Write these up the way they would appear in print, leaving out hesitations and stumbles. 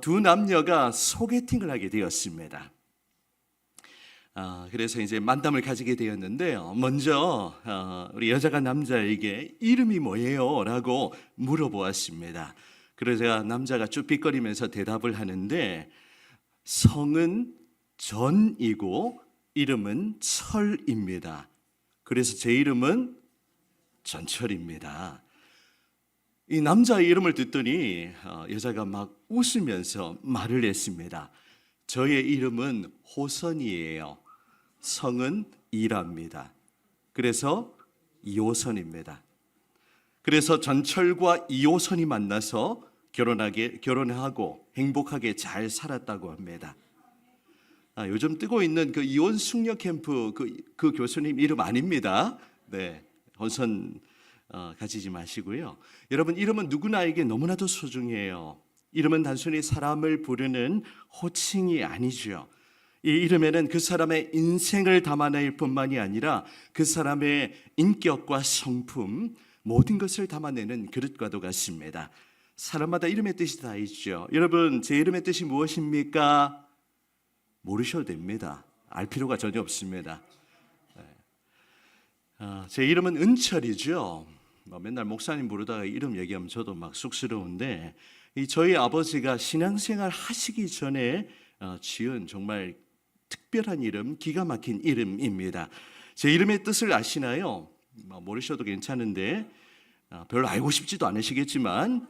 두 남녀가 소개팅을 하게 되었습니다. 그래서 이제 만남을 가지게 되었는데요. 먼저 우리 여자가 남자에게 이름이 뭐예요? 라고 물어보았습니다. 그래서 남자가 쭈삣거리면서 대답을 하는데 성은 전이고 이름은 철입니다. 그래서 제 이름은 전철입니다. 이 남자의 이름을 듣더니 여자가 막 웃으면서 말을 했습니다. 저의 이름은 호선이에요. 성은 이랍니다. 그래서 이호선입니다. 그래서 전철과 이호선이 만나서 결혼하고 행복하게 잘 살았다고 합니다. 요즘 뜨고 있는 그 이혼 숙녀 캠프 그 교수님 이름 아닙니다. 네, 혼선 가지지 마시고요. 여러분, 이름은 누구나에게 너무나도 소중해요. 이름은 단순히 사람을 부르는 호칭이 아니죠. 이 이름에는 그 사람의 인생을 담아낼 뿐만이 아니라 그 사람의 인격과 성품, 모든 것을 담아내는 그릇과도 같습니다. 사람마다 이름의 뜻이 다 있죠. 여러분, 제 이름의 뜻이 무엇입니까? 모르셔도 됩니다. 알 필요가 전혀 없습니다. 제 이름은 은철이죠. 맨날 목사님 부르다가 이름 얘기하면 저도 막 쑥스러운데, 저희 아버지가 신앙생활 하시기 전에 지은 정말 특별한 이름, 기가 막힌 이름입니다. 제 이름의 뜻을 아시나요? 모르셔도 괜찮은데 별로 알고 싶지도 않으시겠지만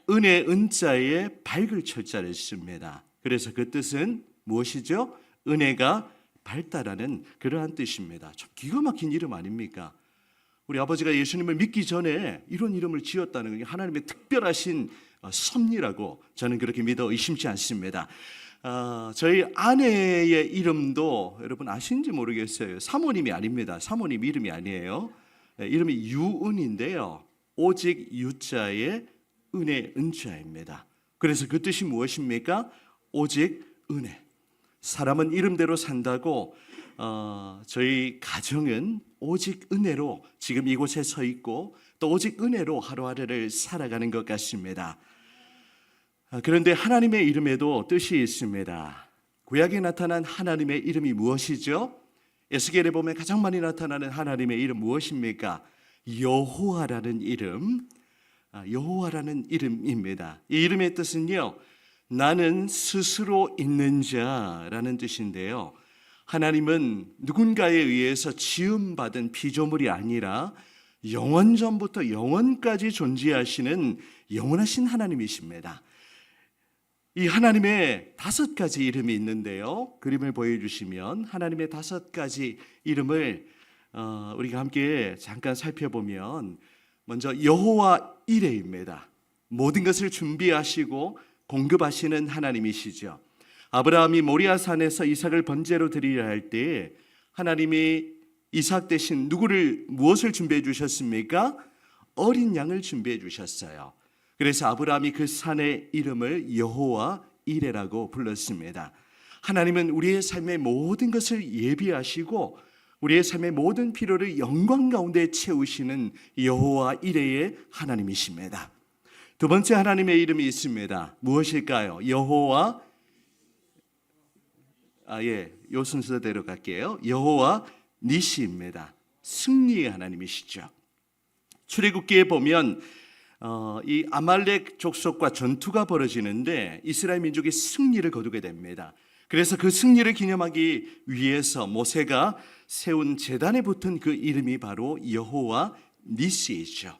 은혜 은자에 밝을 철자를 씁니다. 그래서 그 뜻은 무엇이죠? 은혜가 밝다라는 그러한 뜻입니다. 참 기가 막힌 이름 아닙니까? 우리 아버지가 예수님을 믿기 전에 이런 이름을 지었다는 게 하나님의 특별하신 섭리라고 저는 그렇게 믿어 의심치 않습니다. 저희 아내의 이름도 여러분 아시는지 모르겠어요. 사모님이 아닙니다. 사모님 이름이 아니에요. 이름이 유은인데요. 오직 유자에 은혜 은자입니다. 그래서 그 뜻이 무엇입니까? 오직 은혜. 사람은 이름대로 산다고 저희 가정은 오직 은혜로 지금 이곳에 서 있고 또 오직 은혜로 하루하루를 살아가는 것 같습니다. 그런데 하나님의 이름에도 뜻이 있습니다. 구약에 나타난 하나님의 이름이 무엇이죠? 에스겔에 보면 가장 많이 나타나는 하나님의 이름 무엇입니까? 여호와라는 이름, 여호와라는 이름입니다. 이 이름의 뜻은요, 나는 스스로 있는 자라는 뜻인데요. 하나님은 누군가에 의해서 지음받은 피조물이 아니라 영원전부터 영원까지 존재하시는 영원하신 하나님이십니다. 이 하나님의 5가지 이름이 있는데요. 그림을 보여주시면 하나님의 5가지 이름을 우리가 함께 잠깐 살펴보면 먼저 여호와 이레입니다. 모든 것을 준비하시고 공급하시는 하나님이시죠. 아브라함이 모리아산에서 이삭을 번제로 드리려 할 때 하나님이 이삭 대신 무엇을 준비해 주셨습니까? 어린 양을 준비해 주셨어요. 그래서 아브라함이 그 산의 이름을 여호와 이레라고 불렀습니다. 하나님은 우리의 삶의 모든 것을 예비하시고 우리의 삶의 모든 필요를 영광 가운데 채우시는 여호와 이레의 하나님이십니다. 두 번째 하나님의 이름이 있습니다. 무엇일까요? 여호와, 요 순서대로 갈게요. 여호와 니시입니다. 승리의 하나님이시죠. 출애굽기에 보면 이 아말렉 족속과 전투가 벌어지는데 이스라엘 민족이 승리를 거두게 됩니다. 그래서 그 승리를 기념하기 위해서 모세가 세운 제단에 붙은 그 이름이 바로 여호와 니시이죠.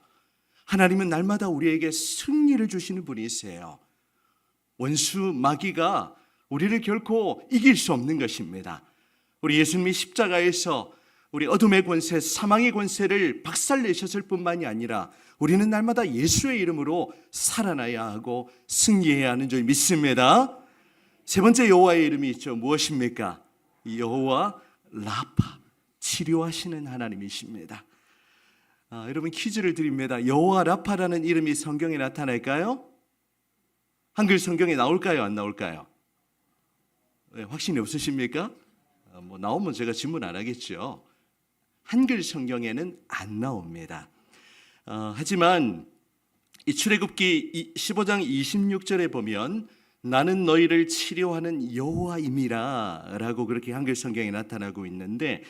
하나님은 날마다 우리에게 승리를 주시는 분이세요. 원수 마귀가 우리를 결코 이길 수 없는 것입니다. 우리 예수님이 십자가에서 우리 어둠의 권세, 사망의 권세를 박살내셨을 뿐만이 아니라 우리는 날마다 예수의 이름으로 살아나야 하고 승리해야 하는 줄 믿습니다. 세 번째 여호와의 이름이 있죠. 무엇입니까? 여호와 라파, 치료하시는 하나님이십니다. 여러분 퀴즈를 드립니다. 여호와 라파라는 이름이 성경에 나타날까요? 한글 성경에 나올까요? 안 나올까요? 네, 확신이 없으십니까? 나오면 제가 질문 안 하겠죠. 한글 성경에는 안 나옵니다. 하지만 이 출애굽기 15장 26절에 보면 나는 너희를 치료하는 여호와임이라 라고 그렇게 한글 성경에 나타나고 있는데,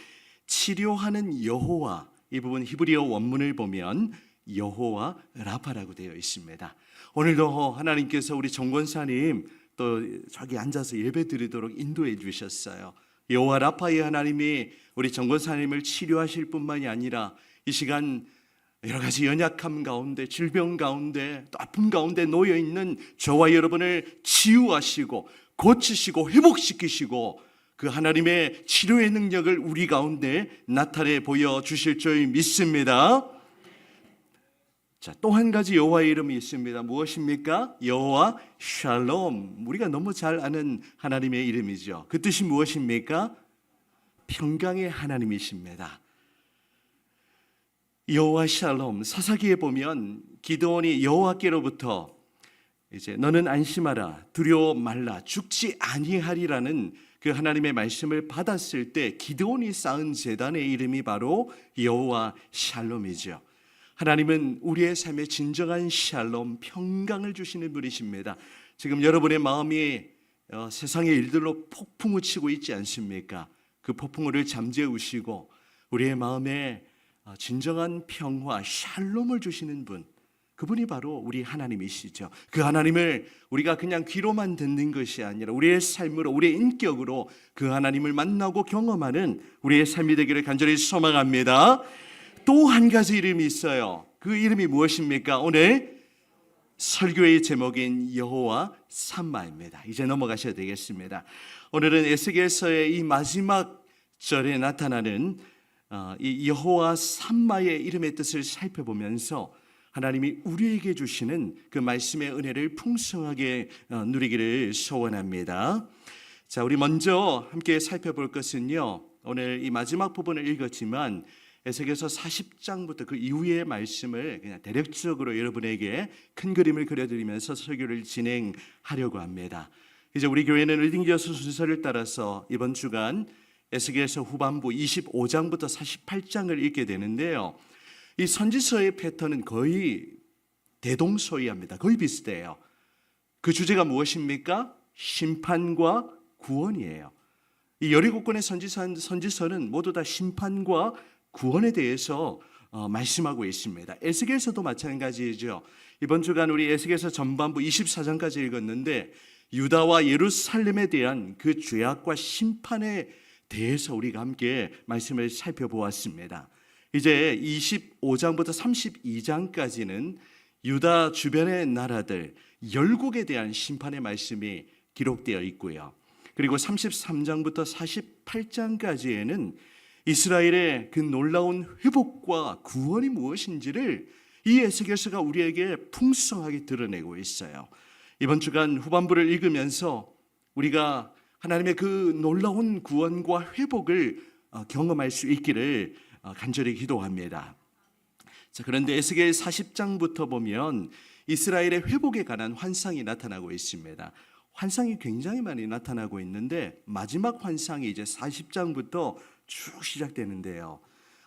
치료하는 여호와, 이 부분 히브리어 원문을 보면 여호와 라파라고 되어 있습니다. 오늘도 하나님께서 우리 정권사님 또 저기 앉아서 예배 드리도록 인도해 주셨어요. 여호와 라파의 하나님이 우리 정권사님을 치료하실 뿐만이 아니라 이 시간 여러 가지 연약함 가운데, 질병 가운데, 또 아픔 가운데 놓여 있는 저와 여러분을 치유하시고 고치시고 회복시키시고 그 하나님의 치료의 능력을 우리 가운데 나타내 보여 주실 줄 믿습니다. 자, 또 한 가지 여호와의 이름이 있습니다. 무엇입니까? 여호와 샬롬. 우리가 너무 잘 아는 하나님의 이름이죠. 그 뜻이 무엇입니까? 평강의 하나님이십니다. 여호와 샬롬. 사사기에 보면 기드온이 여호와께로부터 이제 너는 안심하라, 두려워 말라, 죽지 아니하리라는 그 하나님의 말씀을 받았을 때 기드온이 쌓은 제단의 이름이 바로 여호와 샬롬이죠. 하나님은 우리의 삶에 진정한 샬롬, 평강을 주시는 분이십니다. 지금 여러분의 마음이 세상의 일들로 폭풍을 치고 있지 않습니까? 그 폭풍우를 잠재우시고 우리의 마음에 진정한 평화, 샬롬을 주시는 분, 그분이 바로 우리 하나님이시죠. 그 하나님을 우리가 그냥 귀로만 듣는 것이 아니라 우리의 삶으로, 우리의 인격으로 그 하나님을 만나고 경험하는 우리의 삶이 되기를 간절히 소망합니다. 또 한 가지 이름이 있어요. 그 이름이 무엇입니까? 오늘 설교의 제목인 여호와 삼마입니다. 이제 넘어가셔야 되겠습니다. 오늘은 에스겔서의 이 마지막 절에 나타나는 이 여호와 삼마의 이름의 뜻을 살펴보면서 하나님이 우리에게 주시는 그 말씀의 은혜를 풍성하게 누리기를 소원합니다. 자, 우리 먼저 함께 살펴볼 것은요, 오늘 이 마지막 부분을 읽었지만 에스겔서 40장부터 그 이후의 말씀을 그냥 대략적으로 여러분에게 큰 그림을 그려드리면서 설교를 진행하려고 합니다. 이제 우리 교회는 리딩지어스 순서를 따라서 이번 주간 에스겔서 후반부 25장부터 48장을 읽게 되는데요, 이 선지서의 패턴은 거의 대동소이합니다. 거의 비슷해요. 그 주제가 무엇입니까? 심판과 구원이에요. 이 17권의 선지서는 모두 다 심판과 구원에 대해서 말씀하고 있습니다. 에스겔서도 마찬가지죠. 이번 주간 우리 에스겔서 전반부 24장까지 읽었는데 유다와 예루살렘에 대한 그 죄악과 심판에 대해서 우리가 함께 말씀을 살펴보았습니다. 이제 25장부터 32장까지는 유다 주변의 나라들 10국에 대한 심판의 말씀이 기록되어 있고요. 그리고 33장부터 48장까지에는 이스라엘의 그 놀라운 회복과 구원이 무엇인지를 이 에스겔서가 우리에게 풍성하게 드러내고 있어요. 이번 주간 후반부를 읽으면서 우리가 하나님의 그 놀라운 구원과 회복을 경험할 수 있기를 간절히 기도합니다. 자, 그런데 에스겔 40장부터 보면 이스라엘의 회복에 관한 환상이 나타나고 있습니다. 환상이 굉장히 많이 나타나고 있는데 마지막 환상이 이제 40장부터 쭉 시작되는데요,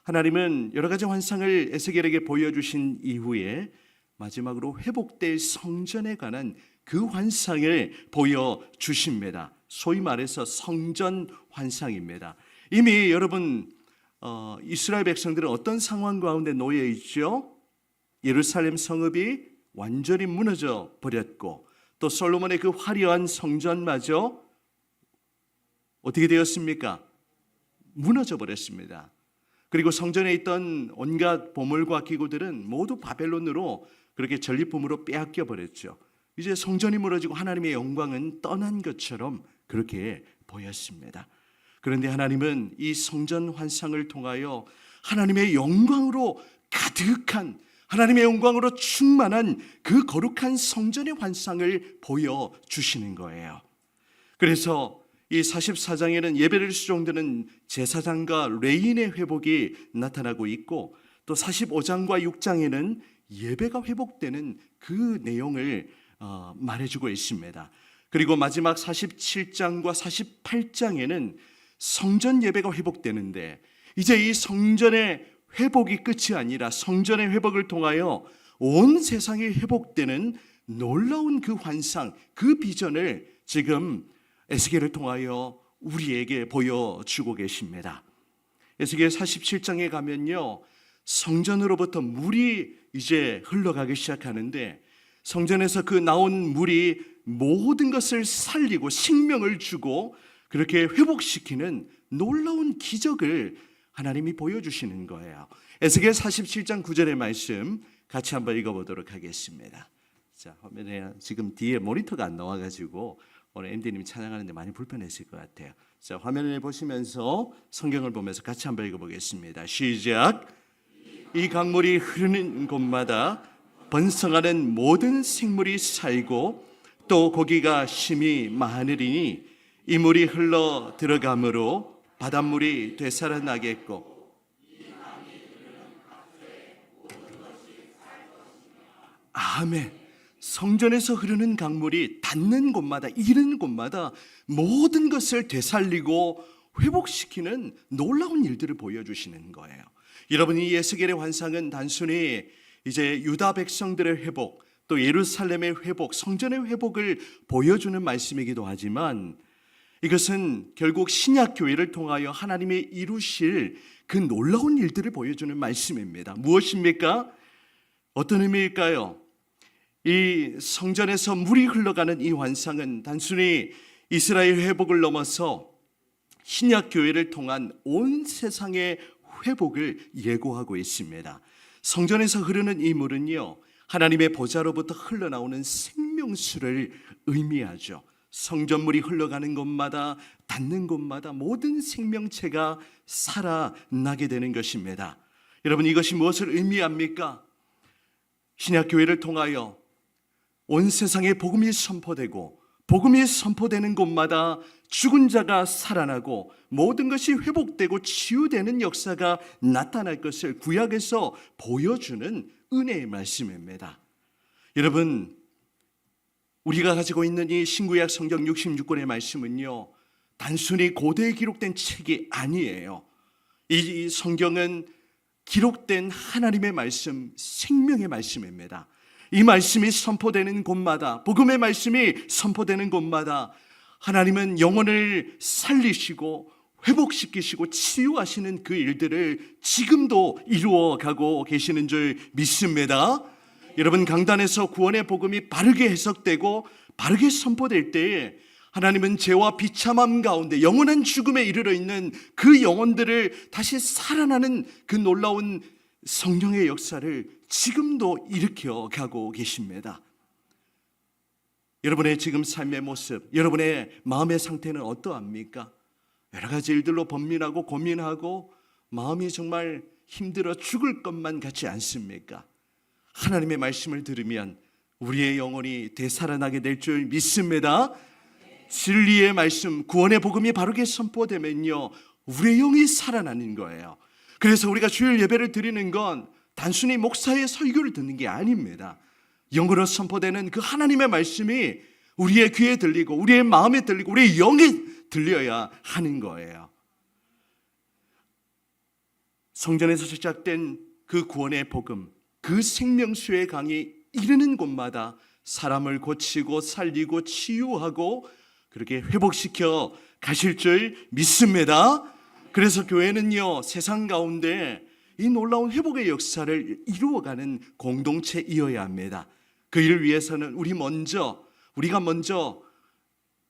하나님은 여러 가지 환상을 에스겔에게 보여주신 이후에 마지막으로 회복될 성전에 관한 그 환상을 보여주십니다. 소위 말해서 성전 환상입니다. 이미 여러분 이스라엘 백성들은 어떤 상황 가운데 놓여 있죠? 예루살렘 성읍이 완전히 무너져 버렸고 또 솔로몬의 그 화려한 성전마저 어떻게 되었습니까? 무너져 버렸습니다. 그리고 성전에 있던 온갖 보물과 기구들은 모두 바벨론으로 그렇게 전리품으로 빼앗겨 버렸죠. 이제 성전이 무너지고 하나님의 영광은 떠난 것처럼 그렇게 보였습니다. 그런데 하나님은 이 성전 환상을 통하여 하나님의 영광으로 가득한, 하나님의 영광으로 충만한 그 거룩한 성전의 환상을 보여주시는 거예요. 그래서 이 44장에는 예배를 수종드는 제사장과 레인의 회복이 나타나고 있고 또 45장과 6장에는 예배가 회복되는 그 내용을 말해주고 있습니다. 그리고 마지막 47장과 48장에는 성전 예배가 회복되는데 이제 이 성전의 회복이 끝이 아니라 성전의 회복을 통하여 온 세상이 회복되는 놀라운 그 환상, 그 비전을 지금 에스겔을 통하여 우리에게 보여주고 계십니다. 에스겔 47장에 가면요, 성전으로부터 물이 이제 흘러가기 시작하는데, 성전에서 그 나온 물이 모든 것을 살리고 생명을 주고 그렇게 회복시키는 놀라운 기적을 하나님이 보여주시는 거예요. 에스겔 47장 9절의 말씀 같이 한번 읽어보도록 하겠습니다. 자, 화면에 지금 뒤에 모니터가 안 나와가지고 오늘 앤디님이 찬양하는데 많이 불편했을 것 같아요. 자, 화면을 보시면서 성경을 보면서 같이 한번 읽어보겠습니다. 시작. 이 강물이 흐르는 곳마다 번성하는 모든 생물이 살고 또 고기가 심히 많으리니 이 물이 흘러 들어감으로 바닷물이 되살아나겠고 아멘. 성전에서 흐르는 강물이 닿는 곳마다, 이르는 곳마다 모든 것을 되살리고 회복시키는 놀라운 일들을 보여주시는 거예요. 여러분, 이 에스겔의 환상은 단순히 이제 유다 백성들의 회복, 또 예루살렘의 회복, 성전의 회복을 보여주는 말씀이기도 하지만 이것은 결국 신약 교회를 통하여 하나님이 이루실 그 놀라운 일들을 보여주는 말씀입니다. 무엇입니까? 어떤 의미일까요? 이 성전에서 물이 흘러가는 이 환상은 단순히 이스라엘 회복을 넘어서 신약 교회를 통한 온 세상의 회복을 예고하고 있습니다. 성전에서 흐르는 이 물은요, 하나님의 보좌로부터 흘러나오는 생명수를 의미하죠. 성전물이 흘러가는 곳마다, 닿는 곳마다 모든 생명체가 살아나게 되는 것입니다. 여러분, 이것이 무엇을 의미합니까? 신약교회를 통하여 온 세상에 복음이 선포되고 복음이 선포되는 곳마다 죽은 자가 살아나고 모든 것이 회복되고 치유되는 역사가 나타날 것을 구약에서 보여주는 은혜의 말씀입니다. 여러분, 우리가 가지고 있는 이 신구약 성경 66권의 말씀은요, 단순히 고대에 기록된 책이 아니에요. 이 성경은 기록된 하나님의 말씀, 생명의 말씀입니다. 이 말씀이 선포되는 곳마다, 복음의 말씀이 선포되는 곳마다 하나님은 영혼을 살리시고 회복시키시고 치유하시는 그 일들을 지금도 이루어가고 계시는 줄 믿습니다. 여러분, 강단에서 구원의 복음이 바르게 해석되고 바르게 선포될 때에 하나님은 죄와 비참함 가운데 영원한 죽음에 이르러 있는 그 영혼들을 다시 살아나는 그 놀라운 성령의 역사를 지금도 일으켜 가고 계십니다. 여러분의 지금 삶의 모습, 여러분의 마음의 상태는 어떠합니까? 여러 가지 일들로 번민하고 고민하고 마음이 정말 힘들어 죽을 것만 같지 않습니까? 하나님의 말씀을 들으면 우리의 영혼이 되살아나게 될 줄 믿습니다. 진리의 말씀, 구원의 복음이 바르게 선포되면요, 우리의 영이 살아나는 거예요. 그래서 우리가 주일 예배를 드리는 건 단순히 목사의 설교를 듣는 게 아닙니다. 영으로 선포되는 그 하나님의 말씀이 우리의 귀에 들리고 우리의 마음에 들리고 우리의 영에 들려야 하는 거예요. 성전에서 시작된 그 구원의 복음, 그 생명수의 강이 이르는 곳마다 사람을 고치고 살리고 치유하고 그렇게 회복시켜 가실 줄 믿습니다. 그래서 교회는요, 세상 가운데 이 놀라운 회복의 역사를 이루어가는 공동체이어야 합니다. 그 일을 위해서는 우리가 먼저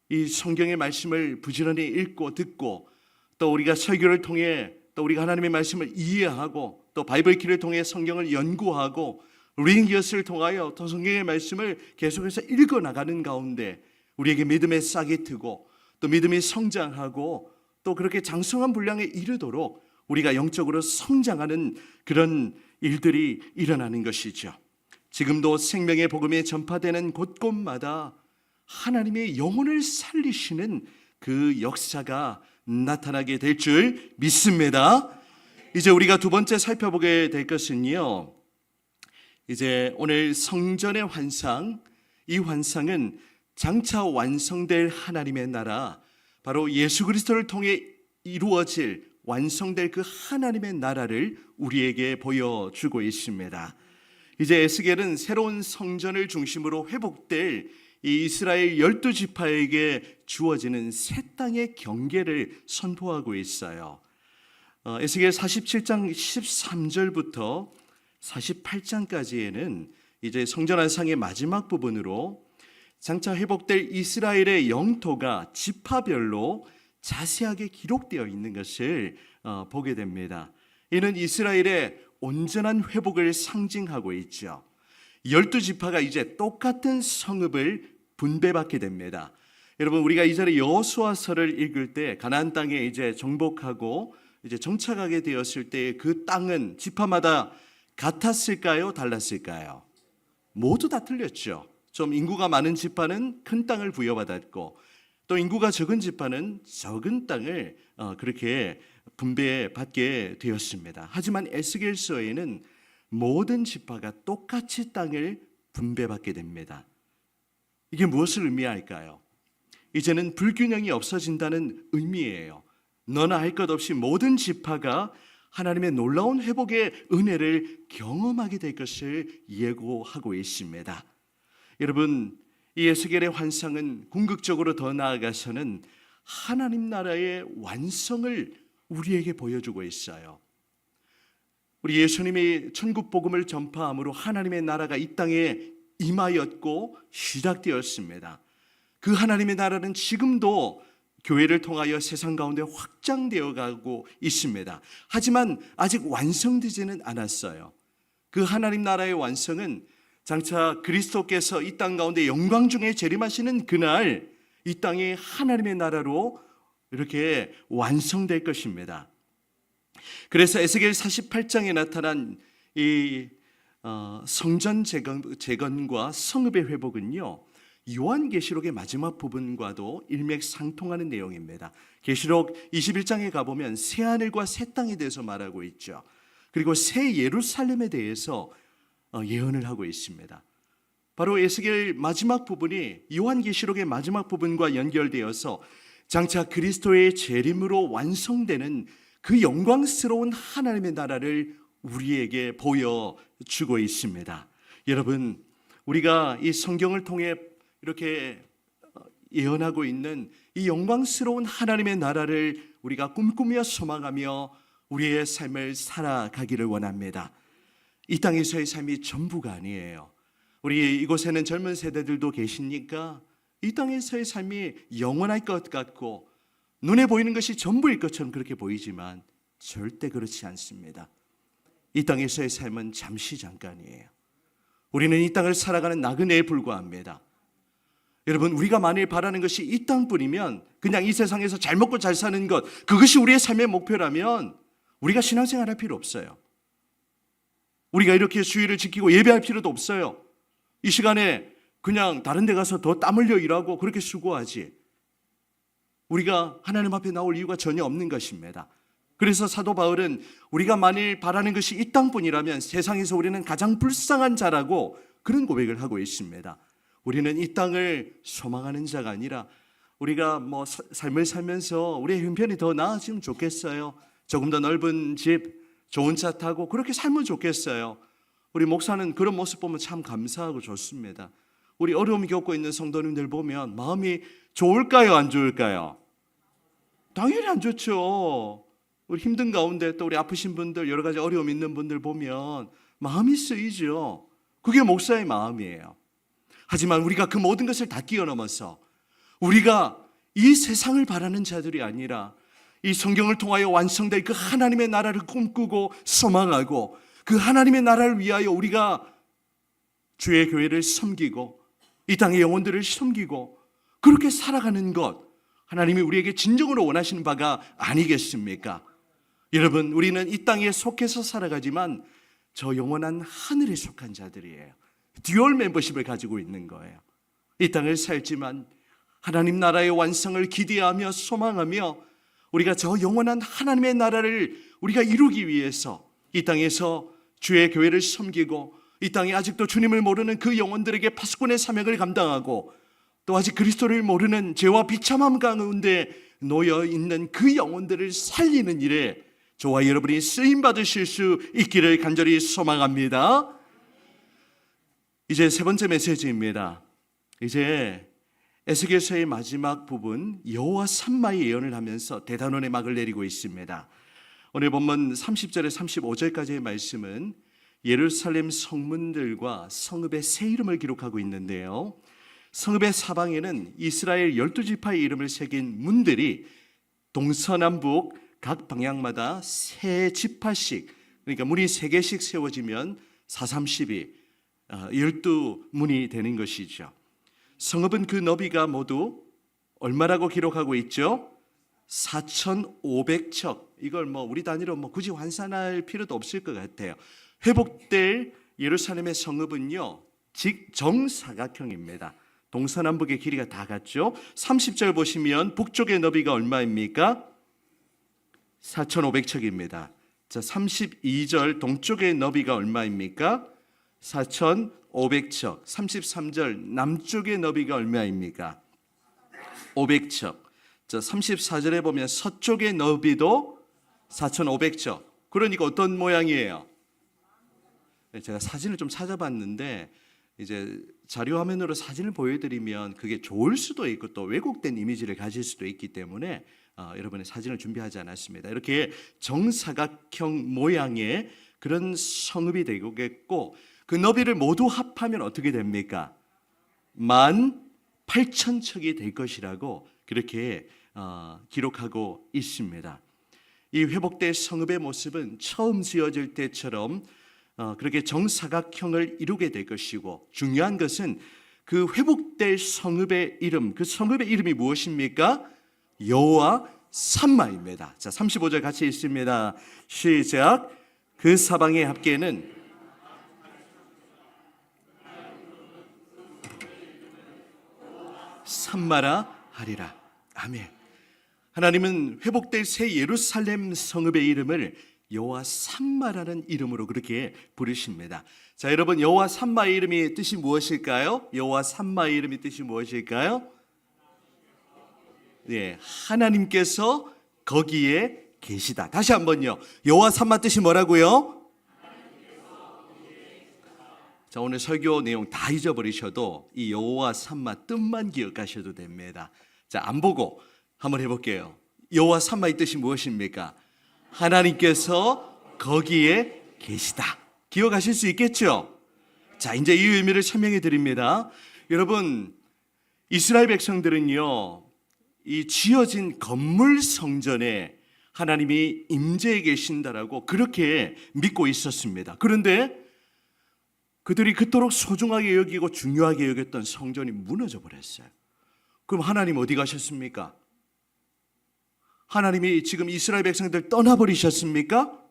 이 성경의 말씀을 부지런히 읽고 듣고 또 우리가 설교를 통해 또 우리가 하나님의 말씀을 이해하고 또 바이블키를 통해 성경을 연구하고 리딩기어스를 통하여 또 성경의 말씀을 계속해서 읽어나가는 가운데 우리에게 믿음의 싹이 트고 또 믿음이 성장하고 또 그렇게 장성한 분량에 이르도록 우리가 영적으로 성장하는 그런 일들이 일어나는 것이죠. 지금도 생명의 복음이 전파되는 곳곳마다 하나님의 영혼을 살리시는 그 역사가 나타나게 될 줄 믿습니다. 이제 우리가 두 번째 살펴보게 될 것은요, 이제 오늘 성전의 환상, 이 환상은 장차 완성될 하나님의 나라, 바로 예수 그리스도를 통해 이루어질 완성될 그 하나님의 나라를 우리에게 보여주고 있습니다. 이제 에스겔은 새로운 성전을 중심으로 회복될 이 이스라엘 12지파에게 주어지는 새 땅의 경계를 선포하고 있어요. 에스겔 47장 13절부터 48장까지에는 이제 성전 완성의 마지막 부분으로 장차 회복될 이스라엘의 영토가 지파별로 자세하게 기록되어 있는 것을 보게 됩니다. 이는 이스라엘의 온전한 회복을 상징하고 있죠. 12지파가 이제 똑같은 성읍을 분배받게 됩니다. 여러분, 우리가 이전에 여호수아서를 읽을 때 가나안 땅에 이제 정복하고 이제 정착하게 되었을 때 그 땅은 지파마다 같았을까요? 달랐을까요? 모두 다 틀렸죠. 좀 인구가 많은 지파는 큰 땅을 부여받았고, 또 인구가 적은 지파는 적은 땅을 그렇게 분배받게 되었습니다. 하지만 에스겔서에는 모든 지파가 똑같이 땅을 분배받게 됩니다. 이게 무엇을 의미할까요? 이제는 불균형이 없어진다는 의미예요. 너나 할 것 없이 모든 지파가 하나님의 놀라운 회복의 은혜를 경험하게 될 것을 예고하고 있습니다. 여러분, 이 에스겔의 환상은 궁극적으로 더 나아가서는 하나님 나라의 완성을 우리에게 보여주고 있어요. 우리 예수님이 천국 복음을 전파함으로 하나님의 나라가 이 땅에 임하였고 시작되었습니다. 그 하나님의 나라는 지금도 교회를 통하여 세상 가운데 확장되어 가고 있습니다. 하지만 아직 완성되지는 않았어요. 그 하나님 나라의 완성은 장차 그리스도께서 이 땅 가운데 영광 중에 재림하시는 그날 이 땅이 하나님의 나라로 이렇게 완성될 것입니다. 그래서 에스겔 48장에 나타난 이 성전 재건과 성읍의 회복은요, 요한계시록의 마지막 부분과도 일맥상통하는 내용입니다. 계시록 21장에 가보면 새 하늘과 새 땅에 대해서 말하고 있죠. 그리고 새 예루살렘에 대해서 예언을 하고 있습니다. 바로 에스겔 마지막 부분이 요한계시록의 마지막 부분과 연결되어서 장차 그리스도의 재림으로 완성되는 그 영광스러운 하나님의 나라를 우리에게 보여주고 있습니다. 여러분, 우리가 이 성경을 통해 이렇게 예언하고 있는 이 영광스러운 하나님의 나라를 우리가 꿈꾸며 소망하며 우리의 삶을 살아가기를 원합니다. 이 땅에서의 삶이 전부가 아니에요. 우리 이곳에는 젊은 세대들도 계시니까 이 땅에서의 삶이 영원할 것 같고 눈에 보이는 것이 전부일 것처럼 그렇게 보이지만 절대 그렇지 않습니다. 이 땅에서의 삶은 잠시 잠깐이에요. 우리는 이 땅을 살아가는 나그네에 불과합니다. 여러분, 우리가 만일 바라는 것이 이 땅뿐이면 그냥 이 세상에서 잘 먹고 잘 사는 것, 그것이 우리의 삶의 목표라면 우리가 신앙생활 할 필요 없어요. 우리가 이렇게 주의를 지키고 예배할 필요도 없어요. 이 시간에 그냥 다른 데 가서 더 땀 흘려 일하고 그렇게 수고하지. 우리가 하나님 앞에 나올 이유가 전혀 없는 것입니다. 그래서 사도 바울은 우리가 만일 바라는 것이 이 땅뿐이라면 세상에서 우리는 가장 불쌍한 자라고 그런 고백을 하고 있습니다. 우리는 이 땅을 소망하는 자가 아니라 우리가 삶을 살면서 우리의 형편이 더 나아지면 좋겠어요. 조금 더 넓은 집, 좋은 차 타고 그렇게 살면 좋겠어요. 우리 목사는 그런 모습 보면 참 감사하고 좋습니다. 우리 어려움이 겪고 있는 성도님들 보면 마음이 좋을까요? 안 좋을까요? 당연히 안 좋죠. 우리 힘든 가운데 또 우리 아프신 분들, 여러 가지 어려움 있는 분들 보면 마음이 쓰이죠. 그게 목사의 마음이에요. 하지만 우리가 그 모든 것을 다 뛰어넘어서 우리가 이 세상을 바라는 자들이 아니라 이 성경을 통하여 완성될 그 하나님의 나라를 꿈꾸고 소망하고 그 하나님의 나라를 위하여 우리가 주의 교회를 섬기고 이 땅의 영혼들을 섬기고 그렇게 살아가는 것, 하나님이 우리에게 진정으로 원하시는 바가 아니겠습니까? 여러분, 우리는 이 땅에 속해서 살아가지만 저 영원한 하늘에 속한 자들이에요. 듀얼 멤버십을 가지고 있는 거예요. 이 땅을 살지만 하나님 나라의 완성을 기대하며 소망하며 우리가 저 영원한 하나님의 나라를 우리가 이루기 위해서 이 땅에서 주의 교회를 섬기고 이 땅에 아직도 주님을 모르는 그 영혼들에게 파수꾼의 사명을 감당하고 또 아직 그리스도를 모르는 죄와 비참함 가운데 놓여 있는 그 영혼들을 살리는 일에 저와 여러분이 쓰임 받으실 수 있기를 간절히 소망합니다. 이제 세 번째 메시지입니다. 이제 에스겔서의 마지막 부분 여호와 삼마의 예언을 하면서 대단원의 막을 내리고 있습니다. 오늘 본문 30절에 35절까지의 말씀은 예루살렘 성문들과 성읍의 새 이름을 기록하고 있는데요, 성읍의 사방에는 이스라엘 12지파의 이름을 새긴 문들이 동서남북 각 방향마다 세 지파씩, 그러니까 문이 3개씩 세워지면 432 12문이 되는 것이죠. 성읍은 그 너비가 모두 얼마라고 기록하고 있죠? 4,500척. 이걸 우리 단위로 굳이 환산할 필요도 없을 것 같아요. 회복될 예루살렘의 성읍은요, 정사각형입니다. 동서남북의 길이가 다 같죠. 30절 보시면 북쪽의 너비가 얼마입니까? 4,500척입니다. 자, 32절 동쪽의 너비가 얼마입니까? 4,500척. 33절 남쪽의 너비가 얼마입니까? 500척. 자, 34절에 보면 서쪽의 너비도 4,500척. 그러니까 어떤 모양이에요? 제가 사진을 좀 찾아봤는데 이제 자료 화면으로 사진을 보여드리면 그게 좋을 수도 있고 또 왜곡된 이미지를 가질 수도 있기 때문에 여러분의 사진을 준비하지 않았습니다. 이렇게 정사각형 모양의 그런 성읍이 되겠고, 그 너비를 모두 합하면 어떻게 됩니까? 18,000척이 될 것이라고 그렇게 기록하고 있습니다. 이 회복된 성읍의 모습은 처음 지어질 때처럼 그렇게 정사각형을 이루게 될 것이고, 중요한 것은 그 회복될 성읍의 이름, 그 성읍의 이름이 무엇입니까? 여호와 삼마입니다. 자, 35절 같이 읽습니다. 시작. 그 사방의 합계는 삼마라 하리라. 아멘. 하나님은 회복될 새 예루살렘 성읍의 이름을 여호와 삼마라는 이름으로 그렇게 부르십니다. 자, 여러분, 여호와 삼마의 이름이 뜻이 무엇일까요? 여호와 삼마의 이름이 뜻이 무엇일까요? 네, 하나님께서 거기에 계시다. 다시 한번요. 여호와 삼마 뜻이 뭐라고요? 자, 오늘 설교 내용 다 잊어버리셔도 이 여호와 삼마 뜻만 기억하셔도 됩니다. 자, 안 보고 한번 해볼게요. 여호와 삼마의 뜻이 무엇입니까? 하나님께서 거기에 계시다. 기억하실 수 있겠죠? 자, 이제 이 의미를 설명해 드립니다. 여러분, 이스라엘 백성들은요, 이 지어진 건물 성전에 하나님이 임재해 계신다라고 그렇게 믿고 있었습니다. 그런데 그들이 그토록 소중하게 여기고 중요하게 여겼던 성전이 무너져 버렸어요. 그럼 하나님 어디 가셨습니까? 하나님이 지금 이스라엘 백성들 떠나버리셨습니까?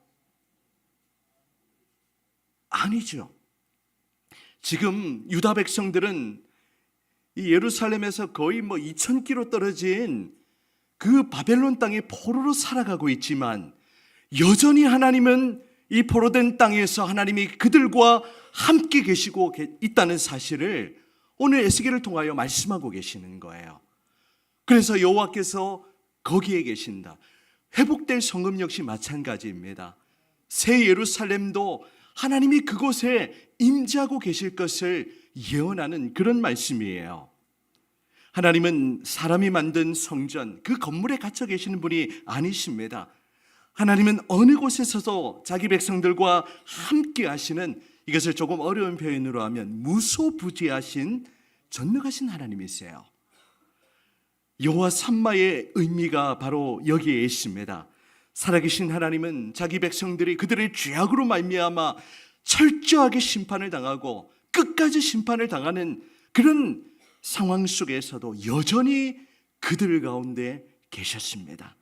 아니죠. 지금 유다 백성들은 이 예루살렘에서 거의 2,000km 떨어진 그 바벨론 땅의 포로로 살아가고 있지만, 여전히 하나님은 이 포로된 땅에서 하나님이 그들과 함께 계시고 있다는 사실을 오늘 에스겔을 통하여 말씀하고 계시는 거예요. 그래서 여호와께서 거기에 계신다. 회복될 성읍 역시 마찬가지입니다. 새 예루살렘도 하나님이 그곳에 임재하고 계실 것을 예언하는 그런 말씀이에요. 하나님은 사람이 만든 성전, 그 건물에 갇혀 계시는 분이 아니십니다. 하나님은 어느 곳에서도 자기 백성들과 함께 하시는, 이것을 조금 어려운 표현으로 하면 무소부지하신 전능하신 하나님이세요. 여호와 삼마의 의미가 바로 여기에 있습니다. 살아계신 하나님은 자기 백성들이 그들의 죄악으로 말미암아 철저하게 심판을 당하고 끝까지 심판을 당하는 그런 상황 속에서도 여전히 그들 가운데 계셨습니다.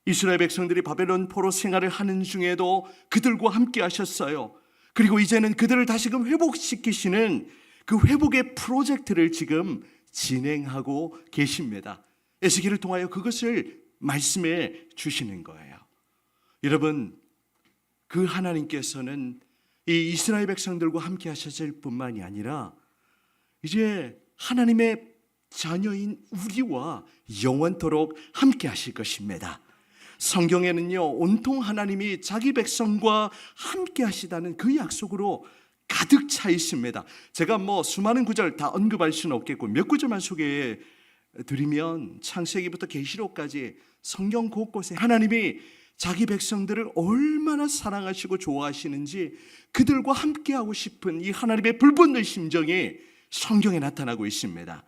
이스라엘 백성들이 바벨론 포로 생활을 하는 중에도 그들과 함께 하셨어요. 그리고 이제는 그들을 다시금 회복시키시는 그 회복의 프로젝트를 지금 진행하고 계십니다. 에스겔을 통하여 그것을 말씀해 주시는 거예요. 여러분, 그 하나님께서는 이 이스라엘 백성들과 함께 하셨을 뿐만이 아니라 이제 하나님의 자녀인 우리와 영원토록 함께 하실 것입니다. 성경에는요, 온통 하나님이 자기 백성과 함께 하시다는 그 약속으로 가득 차 있습니다. 제가 수많은 구절 다 언급할 수는 없겠고 몇 구절만 소개해 드리면 창세기부터 계시록까지 성경 곳곳에 하나님이 자기 백성들을 얼마나 사랑하시고 좋아하시는지 그들과 함께하고 싶은 이 하나님의 불붙는 심정이 성경에 나타나고 있습니다.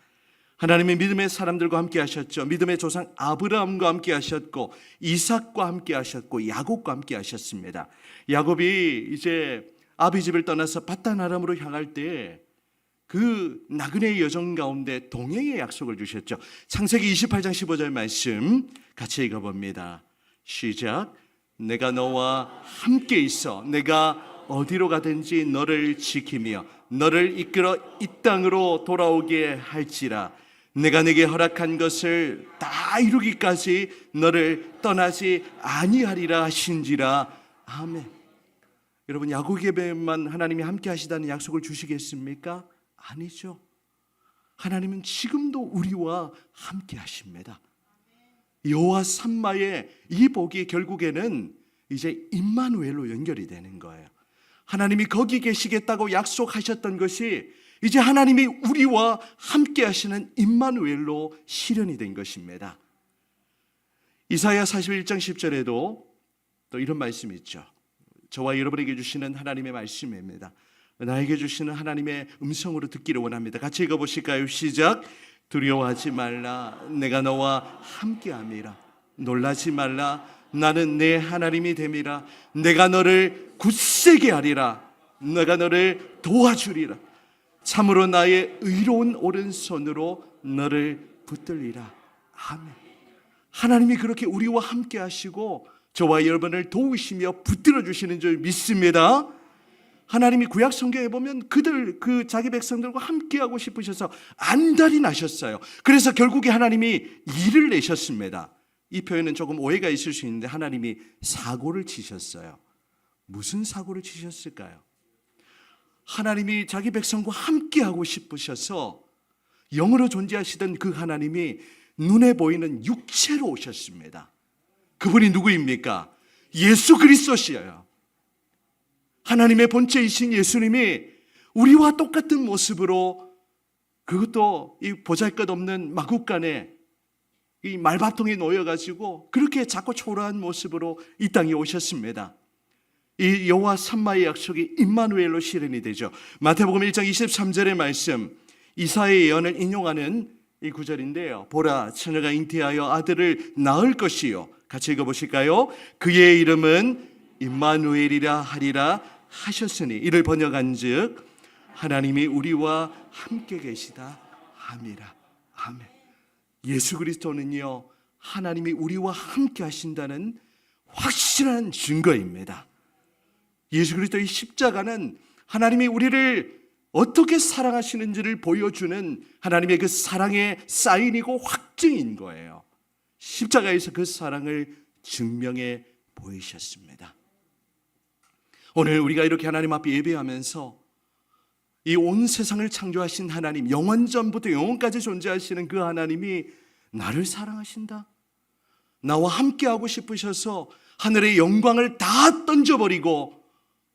하나님의 믿음의 사람들과 함께 하셨죠. 믿음의 조상 아브라함과 함께 하셨고 이삭과 함께 하셨고 야곱과 함께 하셨습니다. 야곱이 이제 아비 집을 떠나서 밧단 아람으로 향할 때 그 나그네의 여정 가운데 동행의 약속을 주셨죠. 창세기 28장 15절 말씀 같이 읽어봅니다. 시작. 내가 너와 함께 있어 내가 어디로 가든지 너를 지키며 너를 이끌어 이 땅으로 돌아오게 할지라. 내가 내게 허락한 것을 다 이루기까지 너를 떠나지 아니하리라 하신지라. 아멘. 여러분, 야곱에게만 하나님이 함께 하시다는 약속을 주시겠습니까? 아니죠. 하나님은 지금도 우리와 함께 하십니다. 여호와 삼마의 이 복이 결국에는 이제 임마누엘로 연결이 되는 거예요. 하나님이 거기 계시겠다고 약속하셨던 것이 이제 하나님이 우리와 함께 하시는 임마누엘로 실현이 된 것입니다. 이사야 41장 10절에도 또 이런 말씀이 있죠. 저와 여러분에게 주시는 하나님의 말씀입니다. 나에게 주시는 하나님의 음성으로 듣기를 원합니다. 같이 읽어보실까요? 시작. 두려워하지 말라. 내가 너와 함께함이라. 놀라지 말라. 나는 내 하나님이 됨이라. 내가 너를 굳세게 하리라. 내가 너를 도와주리라. 참으로 나의 의로운 오른손으로 너를 붙들리라. 아멘. 하나님이 그렇게 우리와 함께 하시고 저와 여러분을 도우시며 붙들어 주시는 줄 믿습니다. 하나님이 구약 성경에 보면 그 자기 백성들과 함께하고 싶으셔서 안달이 나셨어요. 그래서 결국에 하나님이 일을 내셨습니다. 이 표현은 조금 오해가 있을 수 있는데 하나님이 사고를 치셨어요. 무슨 사고를 치셨을까요? 하나님이 자기 백성과 함께하고 싶으셔서 영으로 존재하시던 그 하나님이 눈에 보이는 육체로 오셨습니다. 그분이 누구입니까? 예수 그리스도시여요. 하나님의 본체이신 예수님이 우리와 똑같은 모습으로, 그것도 이 보잘것없는 마구간에 이 말바통에 놓여가지고 그렇게 작고 초라한 모습으로 이 땅에 오셨습니다. 이 여호와 삼마의 약속이 임마누엘로 실현이 되죠. 마태복음 1장 23절의 말씀, 이사야의 예언을 인용하는 이 구절인데요. 보라, 처녀가 잉태하여 아들을 낳을 것이요. 같이 읽어보실까요? 그의 이름은 임마누엘이라 하리라 하셨으니, 이를 번역한즉 하나님이 우리와 함께 계시다 함이라. 아멘. 예수 그리스도는요, 하나님이 우리와 함께 하신다는 확실한 증거입니다. 예수 그리스도의 십자가는 하나님이 우리를 어떻게 사랑하시는지를 보여주는 하나님의 그 사랑의 사인이고 확증인 거예요. 십자가에서 그 사랑을 증명해 보이셨습니다. 오늘 우리가 이렇게 하나님 앞에 예배하면서 이 온 세상을 창조하신 하나님, 영원전부터 영원까지 존재하시는 그 하나님이 나를 사랑하신다, 나와 함께하고 싶으셔서 하늘의 영광을 다 던져버리고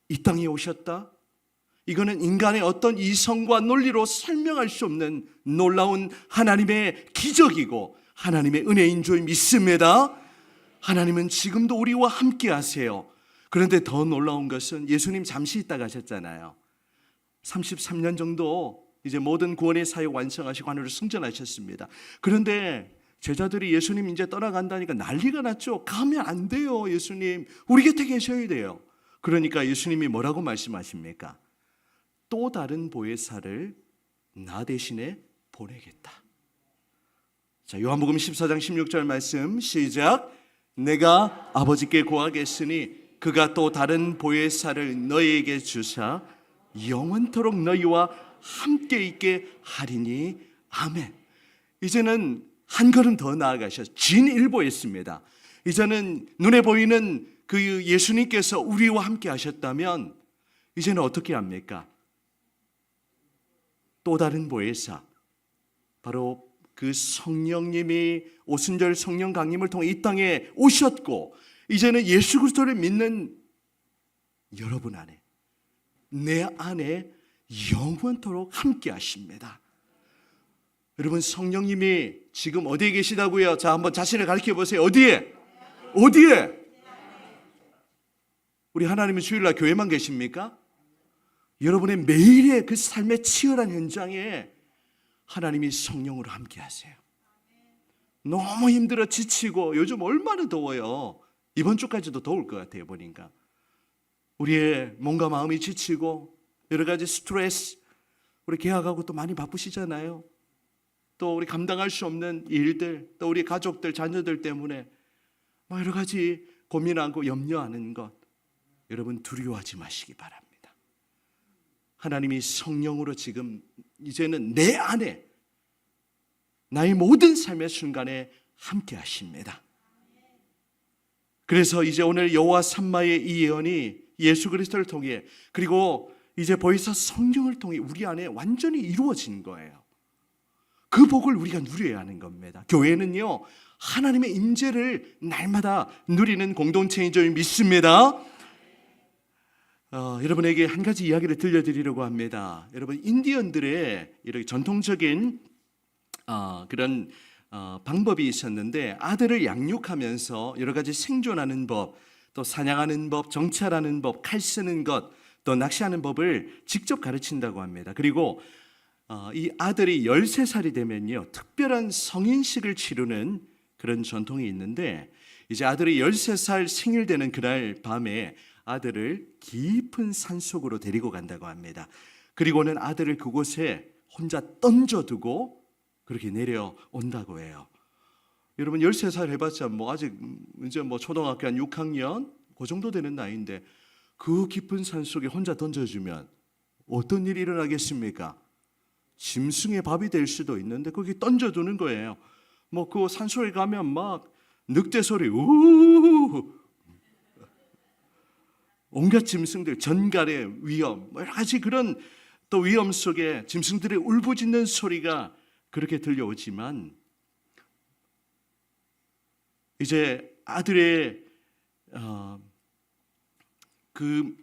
이 땅에 오셨다. 이거는 인간의 어떤 이성과 논리로 설명할 수 없는 놀라운 하나님의 기적이고 하나님의 은혜인 줄 믿습니다. 하나님은 지금도 우리와 함께 하세요. 그런데 더 놀라운 것은 예수님 잠시 있다 가셨잖아요. 33년 정도 이제 모든 구원의 사역 완성하시고 하늘로 승전하셨습니다. 그런데 제자들이 예수님 이제 떠나간다니까 난리가 났죠. 가면 안 돼요. 예수님 우리 곁에 계셔야 돼요. 그러니까 예수님이 뭐라고 말씀하십니까? 또 다른 보혜사를 나 대신에 보내겠다. 자, 요한복음 14장 16절 말씀 시작. 내가 아버지께 구하겠으니 그가 또 다른 보혜사를 너희에게 주사 영원토록 너희와 함께 있게 하리니. 아멘. 이제는 한 걸음 더 나아가셔서 진일보했습니다. 이제는 눈에 보이는 그 예수님께서 우리와 함께 하셨다면 이제는 어떻게 합니까? 또 다른 보혜사, 바로 그 성령님이 오순절 성령 강림을 통해 이 땅에 오셨고, 이제는 예수 그리스도를 믿는 여러분 안에 내 안에 영원토록 함께 하십니다. 여러분, 성령님이 지금 어디에 계시다고요? 자, 한번 자신을 가리켜 보세요. 어디에? 우리 하나님은 주일날 교회만 계십니까? 여러분의 매일의 그 삶의 치열한 현장에 하나님이 성령으로 함께 하세요. 너무 힘들어 지치고 요즘 얼마나 더워요. 이번 주까지도 더울 것 같아요, 보니까. 우리의 몸과 마음이 지치고 여러 가지 스트레스, 우리 개학하고 또 많이 바쁘시잖아요. 또 우리 감당할 수 없는 일들, 또 우리 가족들, 자녀들 때문에 여러 가지 고민하고 염려하는 것, 여러분 두려워하지 마시기 바랍니다. 하나님이 성령으로 지금 이제는 내 안에 나의 모든 삶의 순간에 함께 하십니다. 그래서 이제 오늘 여호와 삼마의 이 예언이 예수 그리스도를 통해, 그리고 이제 보혜사 성령을 통해 우리 안에 완전히 이루어진 거예요. 그 복을 우리가 누려야 하는 겁니다. 교회는요, 하나님의 임재를 날마다 누리는 공동체인 줄 믿습니다. 여러분에게 한 가지 이야기를 들려드리려고 합니다. 여러분, 인디언들의 이렇게 전통적인 그런 방법이 있었는데, 아들을 양육하면서 여러 가지 생존하는 법, 또 사냥하는 법, 정찰하는 법, 칼 쓰는 것, 또 낚시하는 법을 직접 가르친다고 합니다. 그리고 이 아들이 13살이 되면요, 특별한 성인식을 치르는 그런 전통이 있는데, 이제 아들이 13살 생일 되는 그날 밤에 아들을 깊은 산속으로 데리고 간다고 합니다. 그리고는 아들을 그곳에 혼자 던져두고 그렇게 내려온다고 해요. 여러분, 13살 해봤자 아직 이제 초등학교 한 6학년 그 정도 되는 나이인데, 그 깊은 산속에 혼자 던져주면 어떤 일이 일어나겠습니까? 짐승의 밥이 될 수도 있는데 거기 던져두는 거예요. 그 산속에 가면 막 늑대 소리, 우우우우, 온갖 짐승들, 전갈의 위험, 여러 가지 그런 또 위험 속에 짐승들의 울부짖는 소리가 그렇게 들려오지만, 이제 아들의 그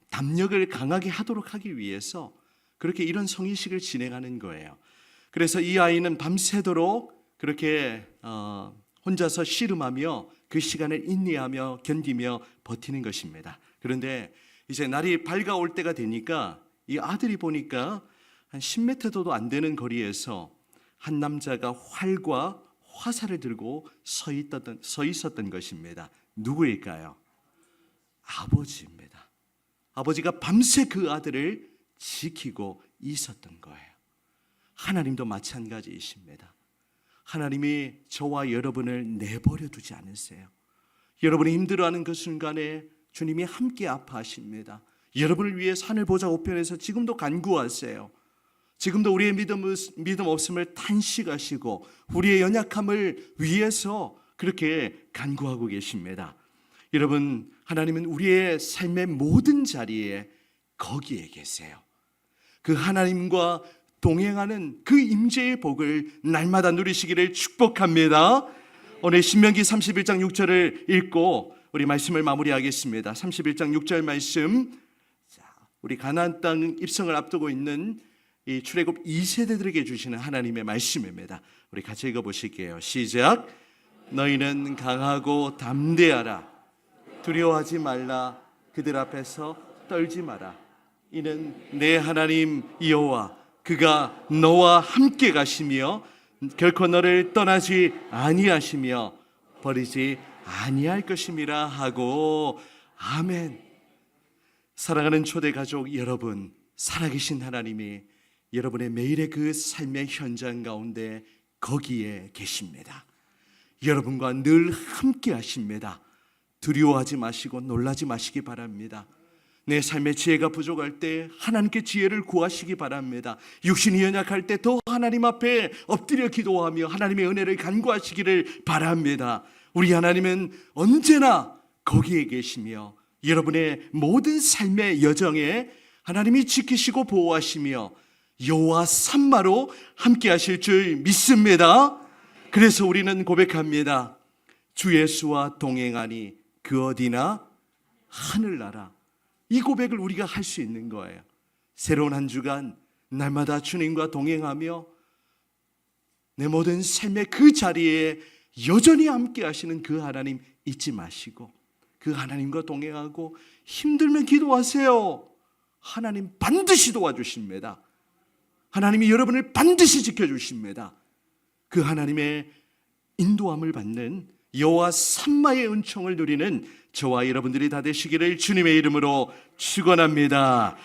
담력을 강하게 하도록 하기 위해서 그렇게 이런 성인식을 진행하는 거예요. 그래서 이 아이는 밤새도록 그렇게 혼자서 씨름하며 그 시간을 인내하며 견디며 버티는 것입니다. 그런데 이제 날이 밝아올 때가 되니까 이 아들이 보니까 한 10m도 안 되는 거리에서 한 남자가 활과 화살을 들고 서 있었던 것입니다. 누구일까요? 아버지입니다. 아버지가 밤새 그 아들을 지키고 있었던 거예요. 하나님도 마찬가지이십니다. 하나님이 저와 여러분을 내버려 두지 않으세요. 여러분이 힘들어하는 그 순간에 주님이 함께 아파하십니다. 여러분을 위해 산을 보좌 우편에서 지금도 간구하세요. 지금도 우리의 믿음 없음을 탄식하시고 우리의 연약함을 위해서 그렇게 간구하고 계십니다. 여러분, 하나님은 우리의 삶의 모든 자리에 거기에 계세요. 그 하나님과 동행하는 그 임재의 복을 날마다 누리시기를 축복합니다. 오늘 신명기 31장 6절을 읽고 우리 말씀을 마무리하겠습니다. 31장 6절 말씀, 우리 가나안 땅 입성을 앞두고 있는 이 출애굽 2세대들에게 주시는 하나님의 말씀입니다. 우리 같이 읽어보실게요. 시작. 너희는 강하고 담대하라. 두려워하지 말라. 그들 앞에서 떨지 마라. 이는 내 하나님 여호와 그가 너와 함께 가시며 결코 너를 떠나지 아니하시며 버리지 아니할 것임이라 하고. 아멘. 사랑하는 초대 가족 여러분, 살아계신 하나님이 여러분의 매일의 그 삶의 현장 가운데 거기에 계십니다. 여러분과 늘 함께 하십니다. 두려워하지 마시고 놀라지 마시기 바랍니다. 내 삶의 지혜가 부족할 때 하나님께 지혜를 구하시기 바랍니다. 육신이 연약할 때 더 하나님 앞에 엎드려 기도하며 하나님의 은혜를 간구하시기를 바랍니다. 우리 하나님은 언제나 거기에 계시며 여러분의 모든 삶의 여정에 하나님이 지키시고 보호하시며 여호와 삼마로 함께 하실 줄 믿습니다. 그래서 우리는 고백합니다. 주 예수와 동행하니 그 어디나 하늘나라. 이 고백을 우리가 할 수 있는 거예요. 새로운 한 주간 날마다 주님과 동행하며 내 모든 삶의 그 자리에 여전히 함께 하시는 그 하나님 잊지 마시고 그 하나님과 동행하고 힘들면 기도하세요. 하나님 반드시 도와주십니다. 하나님이 여러분을 반드시 지켜주십니다. 그 하나님의 인도함을 받는 여호와 삼마의 은총을 누리는 저와 여러분들이 다 되시기를 주님의 이름으로 축원합니다.